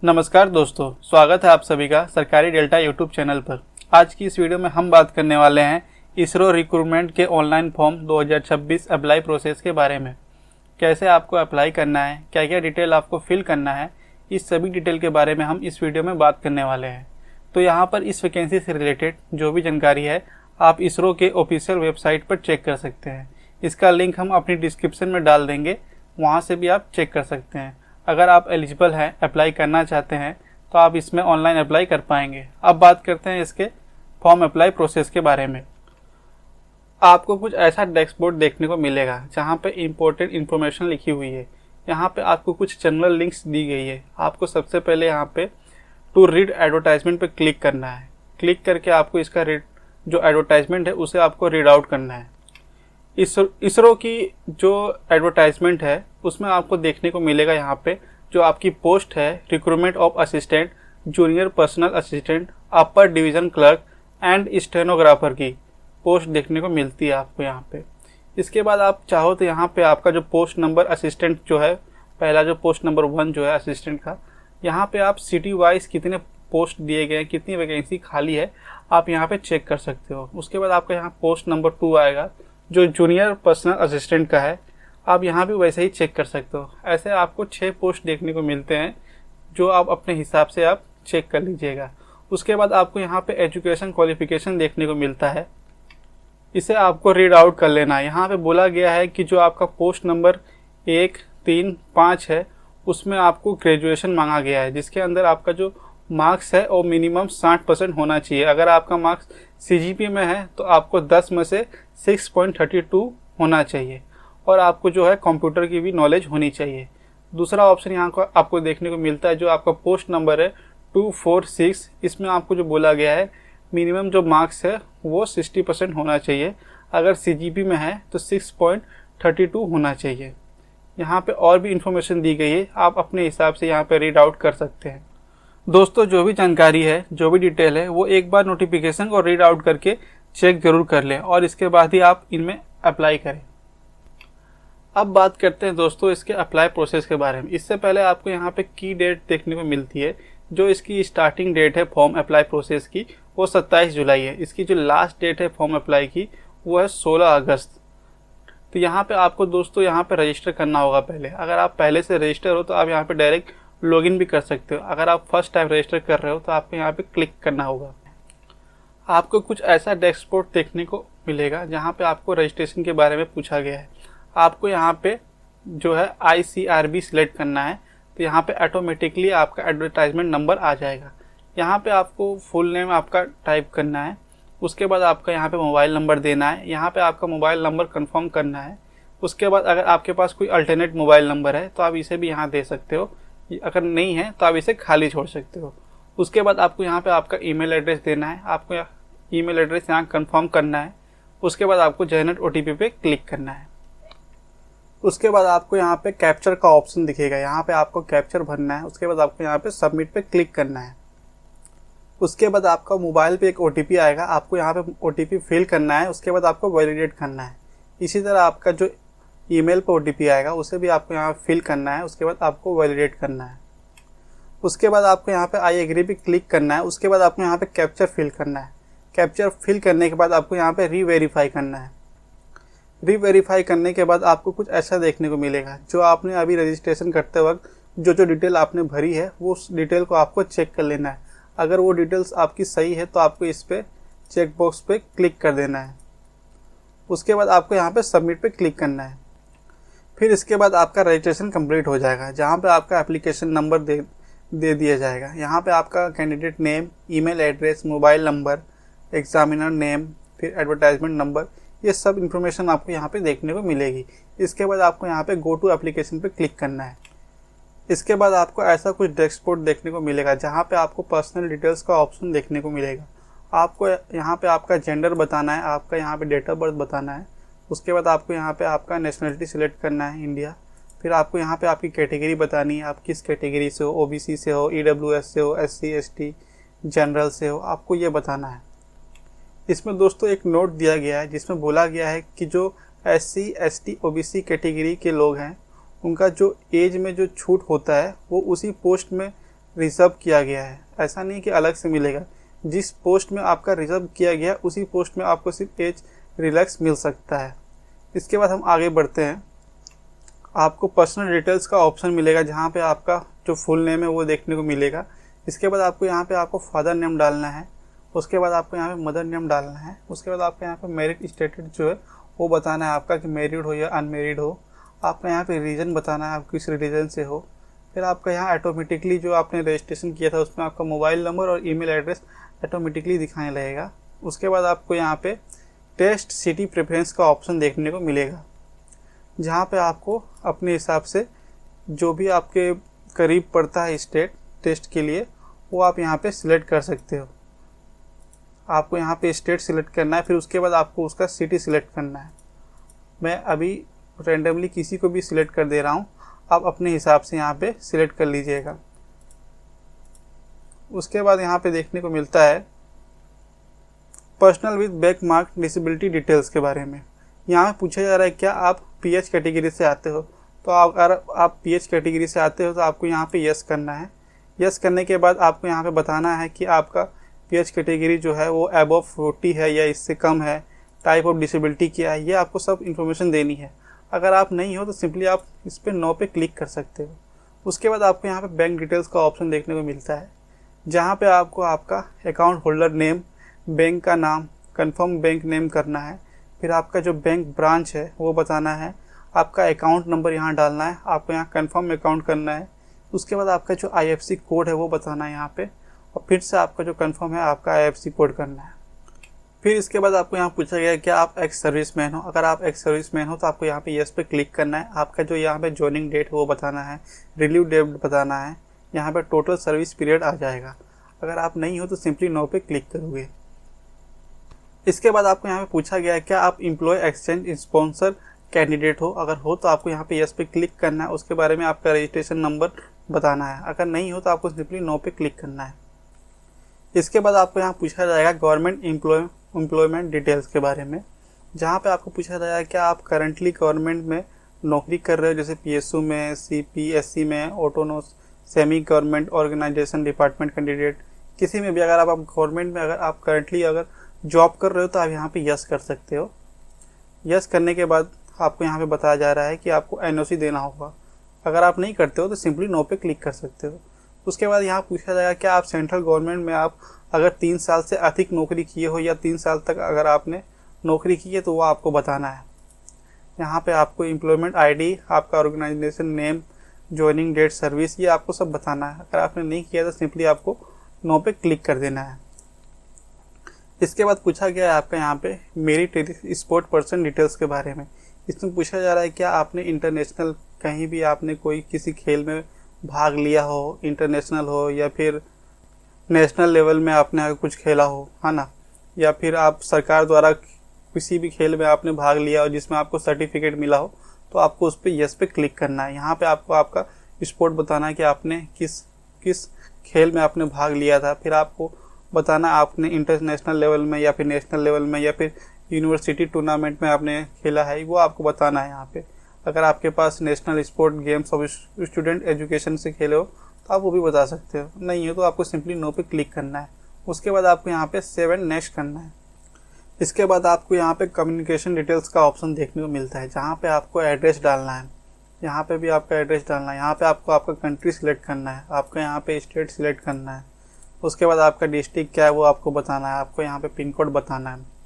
नमस्कार दोस्तों, स्वागत है आप सभी का सरकारी डेल्टा यूट्यूब चैनल पर। आज की इस वीडियो में हम बात करने वाले हैं इसरो रिक्रूटमेंट के ऑनलाइन फॉर्म 2026 अप्लाई प्रोसेस के बारे में। कैसे आपको अप्लाई करना है, क्या क्या डिटेल आपको फिल करना है, इस सभी डिटेल के बारे में हम इस वीडियो में बात करने वाले हैं। तो यहाँ पर इस वैकेंसी से रिलेटेड जो भी जानकारी है आप इसरो के ऑफिशियल वेबसाइट पर चेक कर सकते हैं। इसका लिंक हम अपनी डिस्क्रिप्शन में डाल देंगे, वहाँ से भी आप चेक कर सकते हैं। अगर आप एलिजिबल हैं, अप्लाई करना चाहते हैं तो आप इसमें ऑनलाइन अप्लाई कर पाएंगे। अब बात करते हैं इसके फॉर्म अप्लाई प्रोसेस के बारे में। आपको कुछ ऐसा डैशबोर्ड देखने को मिलेगा जहां पे इम्पोर्टेंट इन्फॉर्मेशन लिखी हुई है। यहां पे आपको कुछ जनरल लिंक्स दी गई है। आपको सबसे पहले यहां पे टू रीड एडवर्टाइजमेंट पे क्लिक करना है। क्लिक करके आपको इसका जो एडवर्टाइजमेंट है उसे आपको रीड आउट करना है। इसरो की जो एडवर्टाइजमेंट है उसमें आपको देखने को मिलेगा यहाँ पे जो आपकी पोस्ट है recruitment of assistant, junior personal assistant, upper division clerk and stenographer की पोस्ट देखने को मिलती है आपको यहाँ पे। इसके बाद आप चाहो तो यहाँ पे आपका जो पोस्ट नंबर असिस्टेंट जो है, पहला जो पोस्ट नंबर 1 जो है असिस्टेंट का, यहाँ पे आप सिटी वाइज कितने पोस्ट दिए गए हैं, कितनी वैकेंसी खाली है, आप यहाँ पे चेक कर सकते हो। उसके बाद आपका यहाँ पोस्ट नंबर 2 आएगा जो जूनियर पर्सनल असिस्टेंट का है, आप यहाँ भी वैसे ही चेक कर सकते हो। ऐसे आपको 6 पोस्ट देखने को मिलते हैं जो आप अपने हिसाब से आप चेक कर लीजिएगा। उसके बाद आपको यहाँ पे एजुकेशन क्वालिफिकेशन देखने को मिलता है, इसे आपको रीड आउट कर लेना है। यहाँ पे बोला गया है कि जो आपका पोस्ट नंबर 1, 3, 5 है उसमें आपको ग्रेजुएशन मांगा गया है, जिसके अंदर आपका जो मार्क्स है और मिनिमम 60% होना चाहिए। अगर आपका मार्क्स CGP में है तो आपको 10 में से 6.32 होना चाहिए और आपको जो है कंप्यूटर की भी नॉलेज होनी चाहिए। दूसरा ऑप्शन यहाँ को आपको देखने को मिलता है जो आपका पोस्ट नंबर है 246, इसमें आपको जो बोला गया है मिनिमम जो मार्क्स है वो 60% होना चाहिए। अगर CGP में है तो 6.32 होना चाहिए। यहाँ पे और भी इंफॉर्मेशन दी गई है, आप अपने हिसाब से यहाँ पे रीड आउट कर सकते हैं। दोस्तों, जो भी जानकारी है, जो भी डिटेल है, वो एक बार नोटिफिकेशन को रीड आउट करके चेक जरूर कर लें और इसके बाद ही आप इनमें अप्लाई करें। अब बात करते हैं दोस्तों इसके अप्लाई प्रोसेस के बारे में। इससे पहले आपको यहाँ पे की डेट देखने को मिलती है। जो इसकी स्टार्टिंग डेट है फॉर्म अप्लाई प्रोसेस की वो 27 जुलाई है। इसकी जो लास्ट डेट है फॉर्म अप्लाई की वो है 16 अगस्त। तो यहाँ पे आपको दोस्तों यहाँ पे रजिस्टर करना होगा पहले। अगर आप पहले से रजिस्टर हो तो आप यहाँ पे डायरेक्ट लॉगिन भी कर सकते हो। अगर आप फर्स्ट टाइम रजिस्टर कर रहे हो तो आपको यहाँ पे क्लिक करना होगा। आपको कुछ ऐसा डैशबोर्ड देखने को मिलेगा जहाँ पे आपको रजिस्ट्रेशन के बारे में पूछा गया है। आपको यहाँ पे जो है ICRB सिलेक्ट करना है, तो यहाँ पे ऑटोमेटिकली आपका एडवर्टाइजमेंट नंबर आ जाएगा। यहाँ पे आपको फुल नेम आपका टाइप करना है। उसके बाद आपका यहाँ पे मोबाइल नंबर देना है। यहाँ पे आपका मोबाइल नंबर कंफर्म करना है। उसके बाद अगर आपके पास कोई अल्टरनेट मोबाइल नंबर है तो आप इसे भी यहाँ दे सकते हो, अगर नहीं है तो आप इसे खाली छोड़ सकते हो। उसके बाद आपको यहाँ पे आपका ईमेल एड्रेस देना है। आपको ईमेल एड्रेस यहाँ कंफर्म करना है। उसके बाद आपको जनरेट OTP पे क्लिक करना है। उसके बाद आपको यहाँ पे कैप्चर का ऑप्शन दिखेगा, यहाँ पे आपको कैप्चर भरना है। उसके बाद आपको यहाँ पे सबमिट पे क्लिक करना है। उसके बाद आपका मोबाइल पे एक OTP आएगा, आपको यहाँ पे OTP फिल करना है। उसके बाद आपको वैलिडेट करना है। इसी तरह आपका जो ईमेल पे OTP आएगा उसे भी आपको यहाँ फिल करना है। उसके बाद आपको वैलिडेट करना है। उसके बाद आपको यहाँ पे आई एग्री पे क्लिक करना है। उसके बाद आपको यहाँ पे कैप्चर फिल करना है। कैप्चर फिल करने के बाद आपको यहाँ पे रीवेरीफाई करना है। रीवेरीफाई करने के बाद आपको कुछ ऐसा देखने को मिलेगा जो आपने अभी रजिस्ट्रेशन करते वक्त जो डिटेल आपने भरी है वो उस डिटेल को आपको चेक कर लेना है। अगर वो डिटेल्स आपकी सही है तो आपको इस पर चेक बॉक्स पे क्लिक कर देना है। उसके बाद आपको यहाँ पे सबमिट पे क्लिक करना है। फिर इसके बाद आपका रजिस्ट्रेशन कंप्लीट हो जाएगा, जहाँ पे आपका एप्लीकेशन नंबर दे दिया जाएगा। यहाँ पे आपका candidate name, email address, mobile number, examiner name, फिर एडवर्टाइजमेंट नंबर, ये सब इन्फॉर्मेशन आपको यहाँ पे देखने को मिलेगी। इसके बाद आपको यहाँ पे गो टू एप्लीकेशन पे क्लिक करना है। इसके बाद आपको ऐसा कुछ डैशबोर्ड देखने को मिलेगा जहाँ पे आपको पर्सनल डिटेल्स का ऑप्शन देखने को मिलेगा। आपको यहाँ पे आपका जेंडर बताना है, आपका यहाँ पे डेट ऑफ बर्थ बताना है। उसके बाद आपको यहाँ पे आपका नेशनलिटी सिलेक्ट करना है, इंडिया। फिर आपको यहाँ पे आपकी कैटेगरी बतानी है, आप किस कैटेगरी से हो, OBC से हो, EWS से हो, SC ST जनरल से हो, आपको ये बताना है। इसमें दोस्तों एक नोट दिया गया है जिसमें बोला गया है कि जो SC ST OBC कैटेगरी के लोग हैं उनका जो एज में जो छूट होता है वो उसी पोस्ट में रिजर्व किया गया है। ऐसा नहीं कि अलग से मिलेगा, जिस पोस्ट में आपका रिजर्व किया गया उसी पोस्ट में आपको सिर्फ एज रिलैक्स मिल सकता है। इसके बाद हम आगे बढ़ते हैं। आपको पर्सनल डिटेल्स का ऑप्शन मिलेगा, जहाँ पे आपका जो फुल नेम है वो देखने को मिलेगा। इसके बाद आपको यहाँ पे आपको फादर नेम डालना है, उसके बाद आपको यहाँ पे मदर नेम डालना है, उसके बाद आपको यहाँ पे मैरिड स्टेटस जो है वो बताना है आपका कि मैरिड हो या अनमेरिड हो। आपका यहाँ पे रीजन बताना है, आप किस रिलीजन से हो। फिर आपका यहाँ ऑटोमेटिकली जो आपने रजिस्ट्रेशन किया था उसमें आपका मोबाइल नंबर और ईमेल एड्रेस ऑटोमेटिकली दिखाने लगेगा। उसके बाद आपको यहाँ पे टेस्ट सिटी प्रेफरेंस का ऑप्शन देखने को मिलेगा, जहाँ पे आपको अपने हिसाब से जो भी आपके करीब पड़ता है स्टेट टेस्ट के लिए वो आप यहाँ पे सिलेक्ट कर सकते हो। आपको यहाँ पे स्टेट सिलेक्ट करना है, फिर उसके बाद आपको उसका सिटी सिलेक्ट करना है। मैं अभी रैंडमली किसी को भी सिलेक्ट कर दे रहा हूँ, आप अपने हिसाब से यहाँ पे सिलेक्ट कर लीजिएगा। उसके बाद यहाँ पे देखने को मिलता है personal with back mark disability details के बारे में। यहाँ पूछा जा रहा है क्या आप पीएच कैटेगरी से आते हो। तो अगर आप पीएच कैटेगरी से आते हो तो आपको यहाँ पे यस करना है। यस करने के बाद आपको यहाँ पे बताना है कि आपका पीएच कैटेगरी जो है वो अबव 40 है या इससे कम है, टाइप ऑफ डिसेबिलिटी क्या है, ये आपको सब इन्फॉर्मेशन देनी है। अगर आप नहीं हो तो सिंपली आप इस पर नो पे क्लिक कर सकते हो। उसके बाद आपको यहाँ पे बैंक डिटेल्स का ऑप्शन देखने को मिलता है, जहाँ पे आपको आपका अकाउंट होल्डर नेम, बैंक का नाम, कंफर्म बैंक नेम करना है, फिर आपका जो बैंक ब्रांच है वो बताना है, आपका अकाउंट नंबर यहाँ डालना है, आपको यहाँ कंफर्म अकाउंट करना है। उसके बाद आपका जो आईएफएससी कोड है वो बताना है यहाँ पे, और फिर से आपका जो कंफर्म है आपका आईएफएससी कोड करना है। फिर इसके बाद आपको यहाँ पूछा गया है क्या आप एक्स सर्विसमैन हो। अगर आप एक्स सर्विसमैन हो तो आपको यहाँ पे यस पे क्लिक करना है। आपका जो यहाँ पे ज्वाइनिंग डेट है वो बताना है, रिलीव डेट बताना है, यहाँ पे टोटल सर्विस पीरियड आ जाएगा। अगर आप नहीं हो तो सिंपली नो पे क्लिक करोगे। इसके बाद आपको यहाँ पे पूछा गया है क्या आप एम्प्लॉय एक्सचेंज स्पॉन्सर कैंडिडेट हो। अगर हो तो आपको यहाँ पे यस पे क्लिक करना है, उसके बारे में आपका रजिस्ट्रेशन नंबर बताना है। अगर नहीं हो तो आपको सिंपली नो पे क्लिक करना है। इसके बाद आपको यहाँ पूछा जाएगा गवर्नमेंट एम्प्लॉयमेंट डिटेल्स के बारे में, जहाँ पे आपको पूछा जाएगा क्या आप करंटली गवर्नमेंट में नौकरी कर रहे हो, जैसे पीएसयू में, सीपीएससी में, autonomous semi government organisation department candidate, किसी में भी अगर आप गवर्नमेंट में अगर आप करंटली अगर जॉब कर रहे हो तो आप यहाँ पे यस कर सकते हो। यस करने के बाद आपको यहाँ पे बताया जा रहा है कि आपको एनओसी देना होगा। अगर आप नहीं करते हो तो सिंपली नो पे क्लिक कर सकते हो। उसके बाद यहाँ पूछा जाएगा क्या आप सेंट्रल गवर्नमेंट में आप अगर 3 साल से अधिक नौकरी किए हो या 3 साल तक अगर आपने नौकरी की है तो वो आपको बताना है। यहाँ पे आपको एम्प्लॉयमेंट आईडी, आपका organisation name, joining date, service, ये आपको सब बताना है। अगर आपने नहीं किया तो सिंपली आपको नो पे क्लिक कर देना है। इसके बाद पूछा गया है आपका यहाँ पे मेरिट स्पोर्ट पर्सन डिटेल्स के बारे में। इसमें पूछा जा रहा है क्या आपने इंटरनेशनल कहीं भी आपने कोई किसी खेल में भाग लिया हो, इंटरनेशनल हो या फिर नेशनल लेवल में आपने कुछ खेला हो, है ना, या फिर आप सरकार द्वारा किसी भी खेल में आपने भाग लिया हो जिसमें आपको सर्टिफिकेट मिला हो, तो आपको उस पर यस पे क्लिक करना है। यहाँ पे आपको आपका स्पोर्ट बताना है कि आपने किस खेल में आपने भाग लिया था। फिर आपको बताना आपने इंटरनेशनल लेवल में या फिर नेशनल लेवल में या फिर यूनिवर्सिटी टूर्नामेंट में आपने खेला है, वो आपको बताना है यहाँ पे। अगर आपके पास national sport games of student education से खेले हो तो आप वो भी बता सकते हो। नहीं हो तो आपको सिंपली नो पे क्लिक करना है। उसके बाद आपको यहाँ पे सेव एंड नेक्स्ट करना है। इसके बाद आपको यहाँ पे कम्युनिकेशन डिटेल्स का ऑप्शन देखने को मिलता है, जहाँ पे आपको एड्रेस डालना है। यहाँ पे भी आपका एड्रेस डालना है। यहाँ पे आपको आपका कंट्री सिलेक्ट करना है, आपका यहाँ पे स्टेट सिलेक्ट करना है। उसके बाद आपका डिस्ट्रिक्ट क्या है वो आपको बताना है, आपको यहाँ पे पिन कोड बताना है।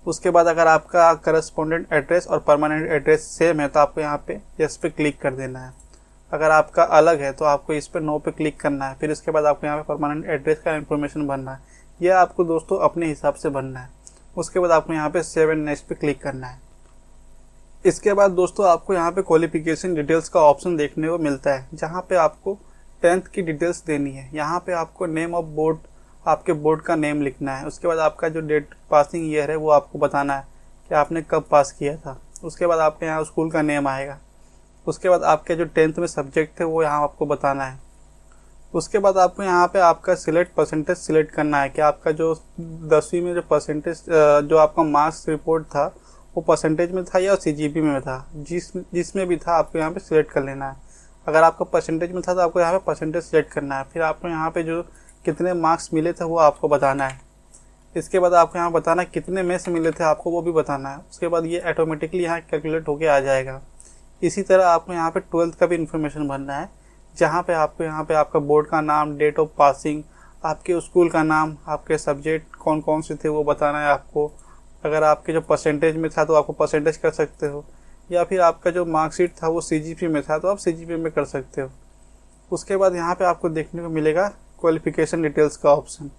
उसके बाद अगर आपका करस्पॉन्डेंट एड्रेस और परमानेंट एड्रेस सेम है तो आपको यहाँ पे यस पे क्लिक कर देना है। अगर आपका अलग है तो आपको इस पर नो पे क्लिक करना है। फिर इसके बाद आपको यहाँ पे परमानेंट एड्रेस का इन्फॉर्मेशन भरना है। यह आपको दोस्तों अपने हिसाब से भरना है। उसके बाद आपको यहाँ पे सेव एंड नेक्स्ट पे क्लिक करना है। इसके बाद दोस्तों आपको यहाँ पे क्वालिफिकेशन डिटेल्स का ऑप्शन देखने को मिलता है, जहाँ पे आपको 10th की डिटेल्स देनी है। यहाँ पे आपको नेम ऑफ बोर्ड, आपके बोर्ड का नेम लिखना है। उसके बाद आपका जो डेट पासिंग ईयर है वो आपको बताना है कि आपने कब पास किया था। उसके बाद आपके यहाँ स्कूल का नेम आएगा। उसके बाद आपके जो 10th में सब्जेक्ट थे वो यहाँ आपको बताना है। उसके बाद आपको यहाँ पे आपका परसेंटेज सिलेक्ट करना है कि आपका जो 10वीं में जो परसेंटेज जो आपका मार्क्स रिपोर्ट था वो परसेंटेज में था या सीजीपी में था, जिसमें भी था आपको यहाँ पे सिलेक्ट कर लेना है। अगर आपका परसेंटेज में था तो आपको यहाँ पे परसेंटेज सेलेक्ट करना है। फिर आपको यहाँ पे जो कितने मार्क्स मिले थे वो आपको बताना है। इसके बाद आपको यहाँ बताना है कितने में से मिले थे आपको, वो भी बताना है। उसके बाद ये ऑटोमेटिकली यहाँ कैलकुलेट होके आ जाएगा। इसी तरह आपको यहाँ पे 12th का भी इन्फॉर्मेशन भरना है, जहाँ पे आपको यहाँ पे आपका बोर्ड का नाम, डेट ऑफ पासिंग, आपके स्कूल का नाम, आपके सब्जेक्ट कौन कौन से थे वो बताना है आपको। अगर आपके जो परसेंटेज में था तो आपको परसेंटेज कर सकते हो, या फिर आपका जो मार्कशीट था वो CGP में था तो आप CGP में कर सकते हो। उसके बाद यहाँ पे आपको देखने को मिलेगा क्वालिफिकेशन डिटेल्स का ऑप्शन,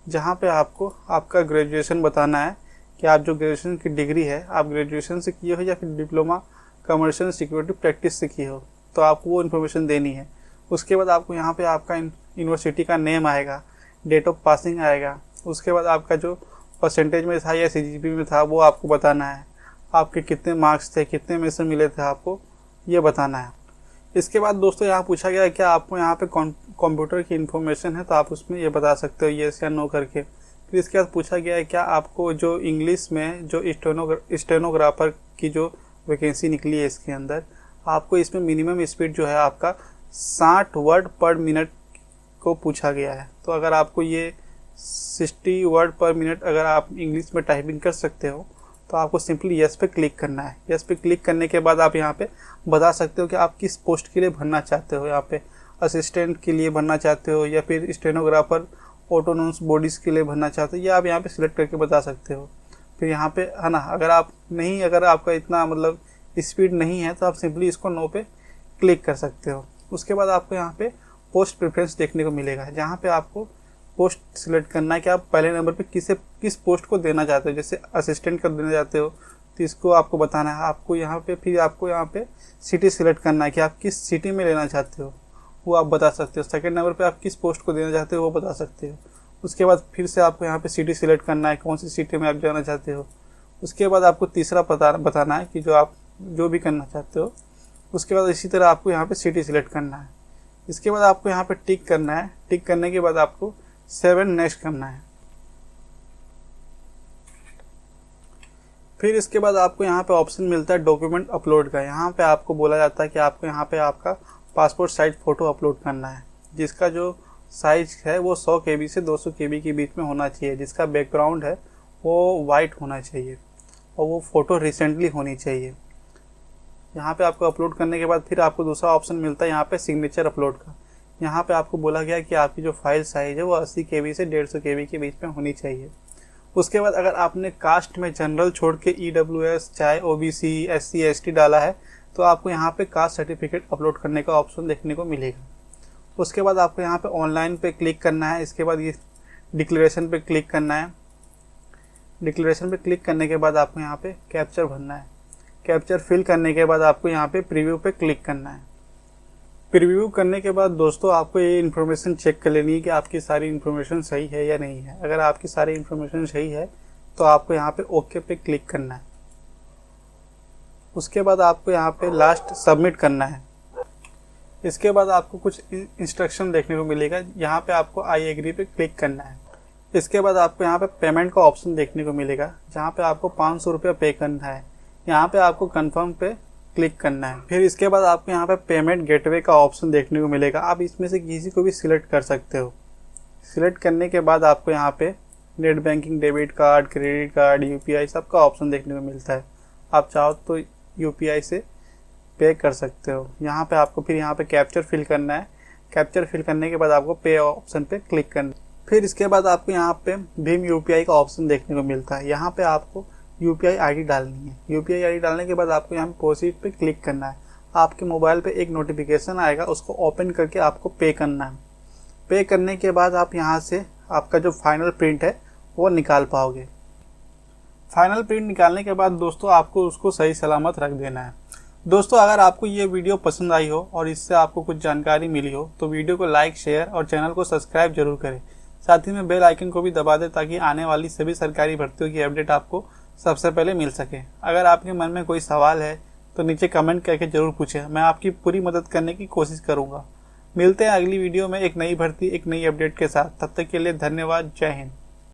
जहाँ पे आपको आपका ग्रेजुएशन बताना है कि आप जो ग्रेजुएशन की डिग्री है आप ग्रेजुएशन से किए हो या फिर डिप्लोमा कमर्शियल सिक्योरिटी प्रैक्टिस से किए हो, तो आपको वो इन्फॉर्मेशन देनी है। उसके बाद आपको यहाँ पे आपका यूनिवर्सिटी का नेम आएगा, डेट ऑफ पासिंग आएगा। उसके बाद आपका जो परसेंटेज में था या CGP में था वो आपको बताना है। आपके कितने मार्क्स थे, कितने में से मिले थे, आपको ये बताना है। इसके बाद दोस्तों यहाँ पूछा गया है क्या आपको यहाँ पे कंप्यूटर की इन्फॉर्मेशन है, तो आप उसमें ये बता सकते हो येस या नो करके। फिर इसके बाद पूछा गया है क्या आपको जो इंग्लिश में जो स्टेनोग्राफर की जो वैकेंसी निकली है इसके अंदर, आपको इसमें मिनिमम स्पीड जो है आपका 60 वर्ड पर मिनट को पूछा गया है। तो अगर आपको ये 60 वर्ड पर मिनट अगर आप इंग्लिश में टाइपिंग कर सकते हो तो आपको सिंपली यस पे क्लिक करना है। यस पे क्लिक करने के बाद आप यहाँ पे बता सकते हो कि आप किस पोस्ट के लिए भरना चाहते हो। यहाँ पे असिस्टेंट के लिए भरना चाहते हो या फिर स्टेनोग्राफर ऑटोनोमस बॉडीज़ के लिए भरना चाहते हो, ये आप यहाँ पे सिलेक्ट करके बता सकते हो। फिर यहाँ पे है ना, अगर आपका इतना मतलब स्पीड नहीं है तो आप सिंपली इसको नो पे क्लिक कर सकते हो। उसके बाद आपको यहाँ पे पोस्ट प्रेफरेंस देखने को मिलेगा, जहाँ पे आपको पोस्ट सिलेक्ट करना है कि आप पहले नंबर पे किस पोस्ट को देना चाहते हो। जैसे असिस्टेंट का देना चाहते हो तो इसको आपको बताना है। आपको यहाँ पे सिटी सिलेक्ट करना है कि आप किस सिटी में लेना चाहते हो, वो आप बता सकते हो। सेकंड नंबर पे आप किस पोस्ट को देना चाहते हो वो बता सकते हो। उसके बाद फिर से आपको यहाँ पे सिटी सिलेक्ट करना है, कौन सी सिटी में आप जाना चाहते हो। उसके बाद आपको तीसरा बताना है कि जो भी करना चाहते हो। उसके बाद इसी तरह आपको यहाँ पे सिटी सिलेक्ट करना है। इसके बाद आपको यहाँ पे टिक करना है। टिक करने के बाद आपको 7 नेक्स्ट करना है। फिर इसके बाद आपको यहाँ पे ऑप्शन मिलता है डॉक्यूमेंट अपलोड का। यहाँ पे आपको बोला जाता है कि आपको यहाँ पे आपका पासपोर्ट साइज फ़ोटो अपलोड करना है, जिसका जो साइज है वो 100 KB से 200 KB के बीच में होना चाहिए। जिसका बैकग्राउंड है वो वाइट होना चाहिए और वो फ़ोटो रिसेंटली होनी चाहिए। यहाँ पे आपको अपलोड करने के बाद फिर आपको दूसरा ऑप्शन मिलता है यहाँ पे सिग्नेचर अपलोड का। यहाँ पे आपको बोला गया कि आपकी जो फाइल साइज़ है वो 80 KB से 150 KB के बीच में होनी चाहिए। उसके बाद अगर आपने कास्ट में जनरल छोड़ के EWS चाहे OBC SC ST डाला है तो आपको यहाँ पे कास्ट सर्टिफिकेट अपलोड करने का ऑप्शन देखने को मिलेगा। उसके बाद आपको यहाँ पे ऑनलाइन पे क्लिक करना है। इसके बाद ये डिक्लेरेशन पे क्लिक करना है। डिक्लेरेशन पे क्लिक करने के बाद आपको यहाँ पे कैप्चर भरना है। कैप्चर फिल करने के बाद आपको यहाँ पे प्रीव्यू पे क्लिक करना है। प्रीव्यू करने के बाद दोस्तों आपको ये इन्फॉर्मेशन चेक कर लेनी है कि आपकी सारी इन्फॉर्मेशन सही है या नहीं है। अगर आपकी सारी इन्फॉर्मेशन सही है तो आपको यहाँ पे ओके पे क्लिक करना है। उसके बाद आपको यहाँ पे लास्ट सबमिट करना है। इसके बाद आपको कुछ इंस्ट्रक्शन देखने को मिलेगा। यहाँ पे आपको आई एग्री पे क्लिक करना है। इसके बाद आपको यहाँ पे पेमेंट का ऑप्शन देखने को मिलेगा, जहाँ पे आपको 500 रुपया पे करना है। यहाँ पे आपको कंफर्म पे क्लिक करना है। फिर इसके बाद आपको यहाँ पे पेमेंट गेटवे का ऑप्शन देखने को मिलेगा। आप इसमें से किसी को भी सिलेक्ट कर सकते हो। सिलेक्ट करने के बाद आपको यहाँ पे net banking, debit card, credit card, UPI सबका ऑप्शन देखने को मिलता है। आप चाहो तो UPI से पे कर सकते हो। यहाँ पे आपको फिर यहाँ पे कैप्चर फिल करना है। कैप्चर फिल करने के बाद आपको पे ऑप्शन पे क्लिक करना है। फिर इसके बाद आपको यहाँ पे भीम UPI का ऑप्शन देखने को मिलता है। यहाँ पे आपको UPI ID डालनी है। UPI ID डालने के बाद आपको यहाँ पे प्रोसीड पे क्लिक करना है। आपके मोबाइल पे एक नोटिफिकेशन आएगा, उसको ओपन करके आपको पे करना है। पे करने के बाद आप यहाँ से आपका जो फाइनल प्रिंट है वो निकाल पाओगे। फाइनल प्रिंट निकालने के बाद दोस्तों आपको उसको सही सलामत रख देना है। दोस्तों अगर आपको ये वीडियो पसंद आई हो और इससे आपको कुछ जानकारी मिली हो तो वीडियो को लाइक, शेयर और चैनल को सब्सक्राइब जरूर करें। साथ ही में बेल आइकन को भी दबा दें ताकि आने वाली सभी सरकारी भर्तियों की अपडेट आपको सबसे पहले मिल सके। अगर आपके मन में कोई सवाल है तो नीचे कमेंट करके ज़रूर पूछें, मैं आपकी पूरी मदद करने की कोशिश करूँगा। मिलते हैं अगली वीडियो में एक नई भर्ती, एक नई अपडेट के साथ। तब तक के लिए धन्यवाद। जय हिंद।